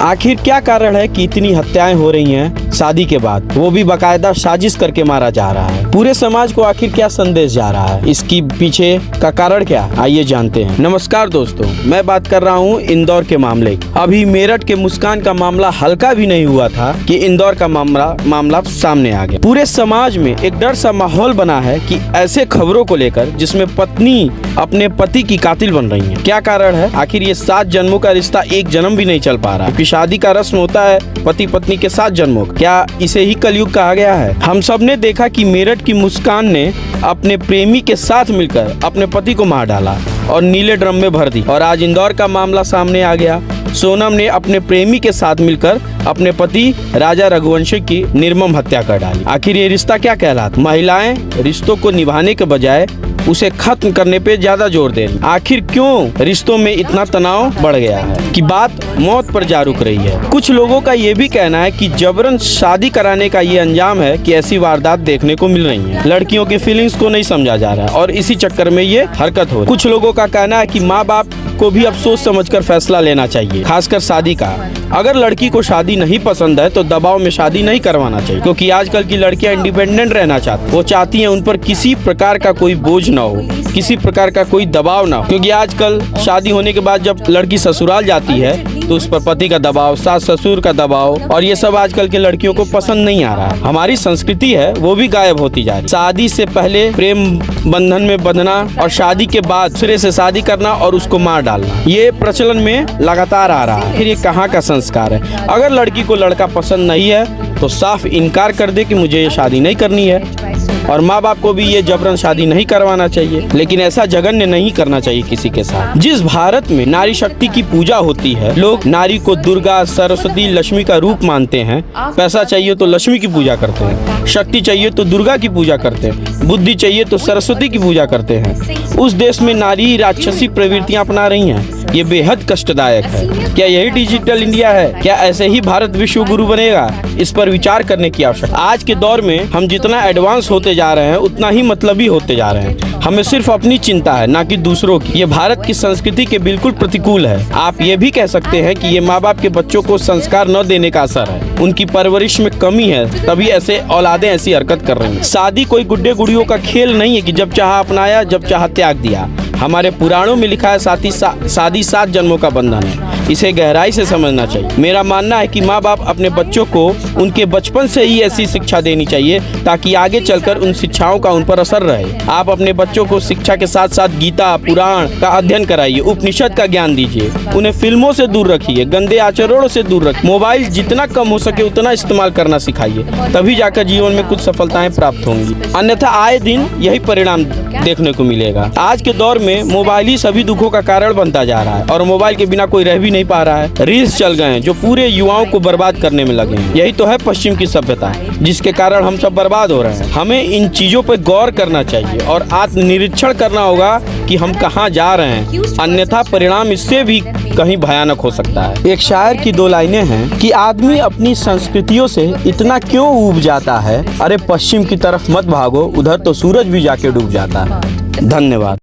आखिर क्या कारण है कि इतनी हत्याएं हो रही हैं शादी के बाद, वो भी बाकायदा साजिश करके मारा जा रहा है। पूरे समाज को आखिर क्या संदेश जा रहा है, इसकी पीछे का कारण क्या, आइए जानते हैं। नमस्कार दोस्तों, मैं बात कर रहा हूँ इंदौर के मामले की। अभी मेरठ के मुस्कान का मामला हल्का भी नहीं हुआ था कि इंदौर का मामला सामने आ गया। पूरे समाज में एक डर सा माहौल बना है कि ऐसे खबरों को लेकर जिसमें पत्नी अपने पति की कातिल बन रही है। क्या कारण है? आखिर ये 7 जन्मों का रिश्ता एक जन्म भी नहीं चल पा रहा, क्योंकि शादी का रस्म होता है पति पत्नी के 7 जन्मों का। क्या इसे ही कलयुग कहा गया है? हम सब ने देखा कि मेरठ की मुस्कान ने अपने प्रेमी के साथ मिलकर अपने पति को मार डाला और नीले ड्रम में भर दी। और आज इंदौर का मामला सामने आ गया। सोनम ने अपने प्रेमी के साथ मिलकर अपने पति राजा रघुवंशी की निर्मम हत्या कर डाली। आखिर ये रिश्ता क्या कहलाता? महिलाएं रिश्तों को निभाने के बजाय उसे खत्म करने पे ज्यादा जोर दे रही। आखिर क्यों रिश्तों में इतना तनाव बढ़ गया है कि बात मौत पर जा रुक रही है? कुछ लोगों का ये भी कहना है कि जबरन शादी कराने का ये अंजाम है कि ऐसी वारदात देखने को मिल रही है। लड़कियों की फीलिंग्स को नहीं समझा जा रहा है और इसी चक्कर में ये हरकत हो रही है। कुछ लोगों का कहना है कि माँ बाप को भी अब सोच समझकर फैसला लेना चाहिए, खासकर शादी का। अगर लड़की को शादी नहीं पसंद है तो दबाव में शादी नहीं करवाना चाहिए, क्योंकि आजकल की लड़कियां इंडिपेंडेंट रहना चाहती। वो चाहती हैं उन पर किसी प्रकार का कोई बोझ ना हो, किसी प्रकार का कोई दबाव ना हो। क्योंकि आजकल शादी होने के बाद जब लड़की ससुराल जाती है तो उस पर पति का दबाव, सास ससुर का दबाव, और ये सब आजकल के लड़कियों को पसंद नहीं आ रहा है। हमारी संस्कृति है वो भी गायब होती जा रही है। शादी से पहले प्रेम बंधन में बंधना और शादी के बाद दूसरे से शादी करना और उसको मार डालना, ये प्रचलन में लगातार आ रहा है। फिर ये कहाँ का संस्कार है? अगर लड़की को लड़का पसंद नहीं है तो साफ इनकार कर दे कि मुझे ये शादी नहीं करनी है, और माँ बाप को भी ये जबरन शादी नहीं करवाना चाहिए। लेकिन ऐसा जघन्य नहीं करना चाहिए किसी के साथ। जिस भारत में नारी शक्ति की पूजा होती है, लोग नारी को दुर्गा, सरस्वती, लक्ष्मी का रूप मानते हैं। पैसा चाहिए तो लक्ष्मी की पूजा करते हैं, शक्ति चाहिए तो दुर्गा की पूजा करते हैं, बुद्धि चाहिए तो सरस्वती की पूजा करते हैं। उस देश में नारी राक्षसी प्रवृत्तियां अपना रही हैं। ये बेहद कष्टदायक है। क्या यही डिजिटल इंडिया है? क्या ऐसे ही भारत विश्व गुरु बनेगा? इस पर विचार करने की आवश्यकता। आज के दौर में हम जितना एडवांस होते जा रहे हैं उतना ही मतलबी होते जा रहे हैं। हमें सिर्फ अपनी चिंता है, ना कि दूसरों की। ये भारत की संस्कृति के बिल्कुल प्रतिकूल है। आप ये भी कह सकते हैं कि ये माँ बाप के बच्चों को संस्कार न देने का असर है, उनकी परवरिश में कमी है, तभी ऐसे औलादें ऐसी हरकत कर रही हैं। शादी कोई गुड्डे गुड़ियों का खेल नहीं है कि जब चाहा अपनाया, जब चाहा त्याग दिया। हमारे पुराणों में लिखा है शादी 7 जन्मों का बंधन है। इसे गहराई से समझना चाहिए। मेरा मानना है कि माँ बाप अपने बच्चों को उनके बचपन से ही ऐसी शिक्षा देनी चाहिए ताकि आगे चलकर उन शिक्षाओं का उन पर असर रहे। आप अपने बच्चों को शिक्षा के साथ साथ गीता, पुराण का अध्ययन कराइए, उपनिषद का ज्ञान दीजिए। उन्हें फिल्मों से दूर रखिए, गंदे आचरणों से दूर रखिए। मोबाइल जितना कम हो सके उतना इस्तेमाल करना सिखाइए, तभी जाकर जीवन में कुछ सफलताएं प्राप्त होंगी। अन्यथा आए दिन यही परिणाम देखने को मिलेगा। आज के दौर में मोबाइल ही सभी दुखों का कारण बनता जा रहा है और मोबाइल के बिना कोई रह भी नहीं पा रहा है। रील्स चल गए हैं जो पूरे युवाओं को बर्बाद करने में लगे हैं। यही तो है पश्चिम की सभ्यता, जिसके कारण हम सब बर्बाद हो रहे हैं। हमें इन चीजों पर गौर करना चाहिए और आत्मनिरीक्षण करना होगा कि हम कहाँ जा रहे हैं, अन्यथा परिणाम इससे भी कहीं भयानक हो सकता है। एक शायर की 2 लाइनें हैं कि आदमी अपनी संस्कृतियों से इतना क्यों ऊब जाता है, अरे पश्चिम की तरफ मत भागो, उधर तो सूरज भी जाके डूब जाता है। धन्यवाद।